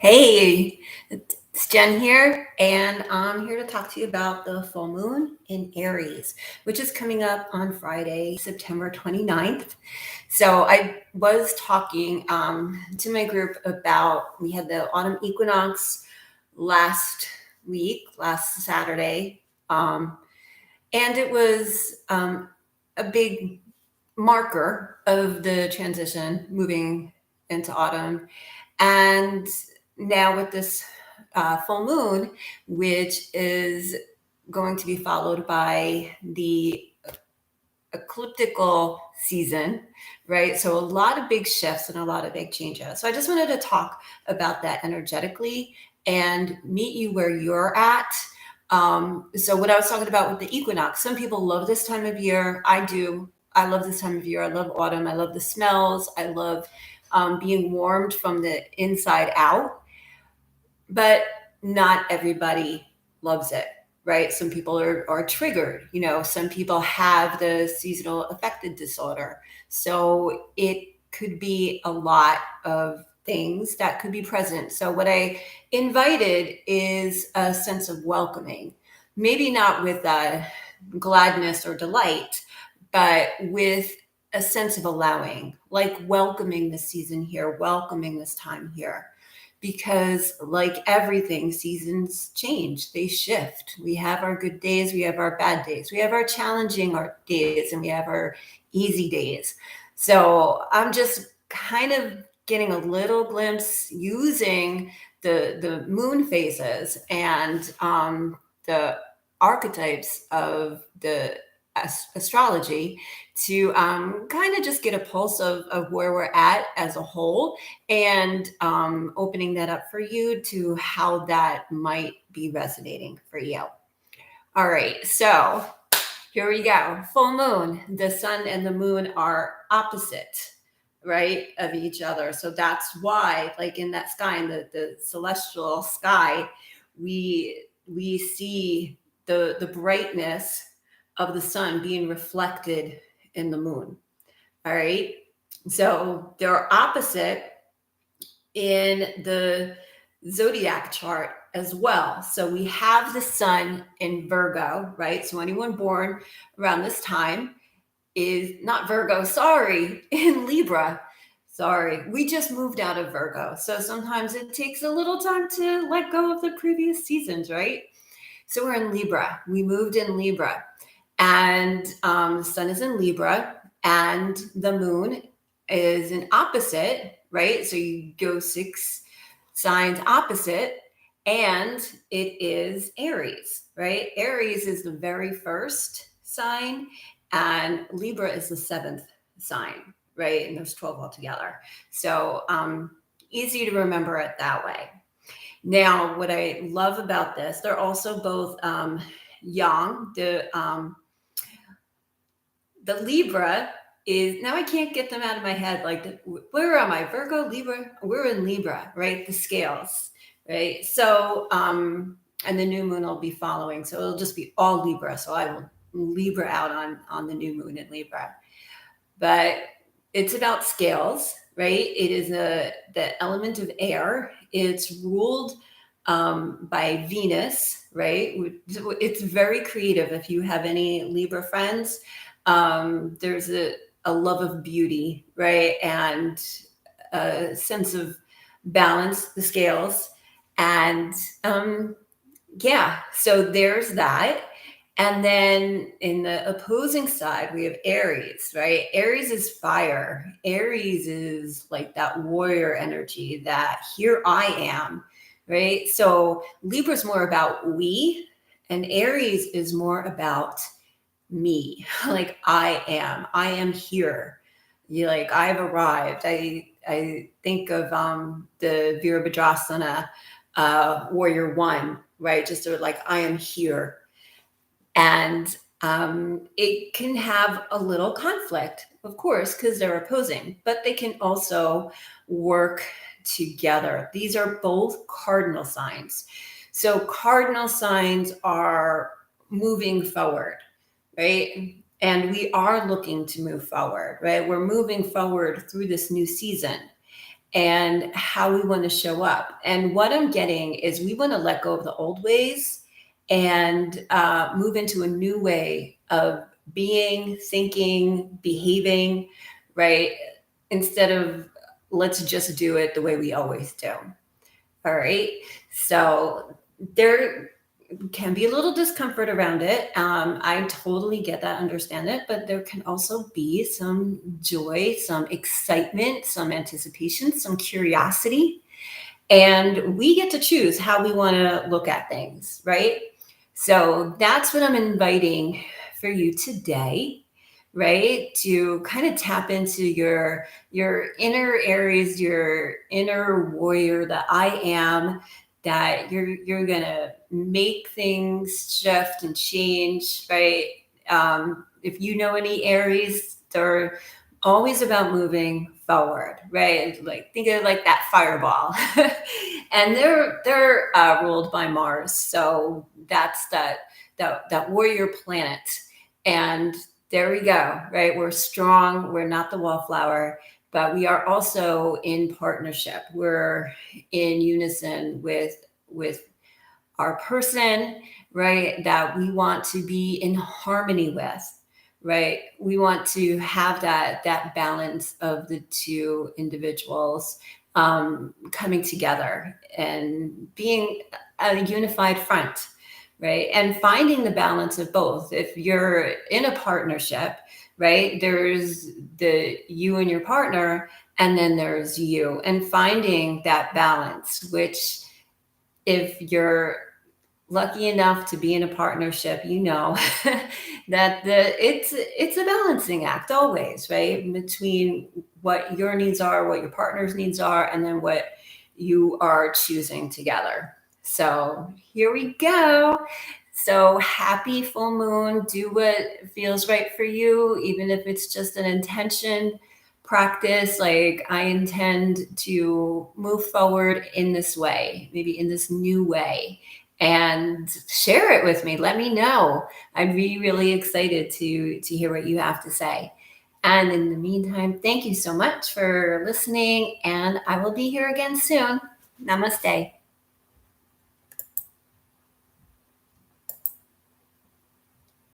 Hey, it's Jen here, and I'm here to talk to you about the full moon in Aries, which is coming up on Friday, September 29th. So I was talking to my group about we had the autumn equinox last week, last Saturday, and it was a big marker of the transition moving into autumn. And now with this full moon, which is going to be followed by the ecliptical season, right? So a lot of big shifts and a lot of big changes. So I just wanted to talk about that energetically and meet you where you're at. So what I was talking about with the equinox, some people love this time of year. I do. I love this time of year. I love autumn. I love the smells. I love being warmed from the inside out, but not everybody loves it, right? Some people are triggered. Some people have the seasonal affective disorder. So it could be a lot of things that could be present. So what I invited is a sense of welcoming, maybe not with gladness or delight, but with a sense of allowing, like welcoming this season here, welcoming this time here, because like everything, seasons change, they shift. We have our good days, we have our bad days, we have our challenging our days, and we have our easy days. So I'm just kind of getting a little glimpse using the moon phases and the archetypes of the astrology to kind of just get a pulse of where we're at as a whole, and opening that up for you to how that might be resonating for you. All right, so here we go. Full moon. The sun and the moon are opposite, right, of each other. So that's why, like in that sky, in the celestial sky, we see the brightness of the sun being reflected in the moon. All right. So they're opposite in the zodiac chart as well. So we have the sun in Virgo, right? So anyone born around this time is not Virgo, sorry, in Libra. Sorry, we just moved out of Virgo. So sometimes it takes a little time to let go of the previous seasons, right? So we're in Libra. We moved in Libra. And the sun is in Libra, and the moon is an opposite, right? So you go 6 signs opposite, and it is Aries, right? Aries is the very first sign, and Libra is the 7th sign, right? And there's 12 altogether. So easy to remember it that way. Now, what I love about this, they're also both yang. The Libra is, now I can't get them out of my head. Like, where am I? Virgo, Libra? We're in Libra, right? The scales, right? So, and the new moon will be following. So it'll just be all Libra. So I will Libra out on the new moon in Libra. But it's about scales, right? It is the element of air. It's ruled by Venus, right? It's very creative. If you have any Libra friends, there's a love of beauty, right? And a sense of balance, the scales. And yeah, so there's that. And then in the opposing side, we have Aries, right? Aries is fire. Aries is like that warrior energy, that here I am, right? So Libra's more about we, and Aries is more about me. Like I am here. You, like, I've arrived. I think of the Virabhadrasana Warrior One, right? Just sort of like, I am here. And it can have a little conflict, of course, because they're opposing, but they can also work together. These are both cardinal signs. So cardinal signs are moving forward, right? And we are looking to move forward, right? We're moving forward through this new season. and how we want to show up. And what I'm getting is we want to let go of the old ways and move into a new way of being, thinking, behaving, right? Instead of let's just do it the way we always do. All right. So there can be a little discomfort around it. I totally get that, understand it, but there can also be some joy, some excitement, some anticipation, some curiosity. And we get to choose how we want to look at things, right? So that's what I'm inviting for you today, right? To kind of tap into your inner Aries, your inner warrior that I am, that you're gonna make things shift and change, right? If you know any Aries, they're always about moving forward, right? Like think of it like that fireball, and they're ruled by Mars, so that's that warrior planet. And there we go, right? We're strong. We're not the wallflower, but we are also in partnership. We're in unison with our person, right? That we want to be in harmony with, right? We want to have that balance of the two individuals coming together and being a unified front, right? And finding the balance of both. If you're in a partnership, right, there's the you and your partner, and then there's you, and finding that balance, which if you're lucky enough to be in a partnership, you know that it's a balancing act always, right? Between what your needs are, what your partner's needs are, and then what you are choosing together. So here we go. So happy full moon. Do what feels right for you, even if it's just an intention practice. Like, I intend to move forward in this way, maybe in this new way, and share it with me. Let me know. I'd be really excited to hear what you have to say. And in the meantime, thank you so much for listening, and I will be here again soon. Namaste.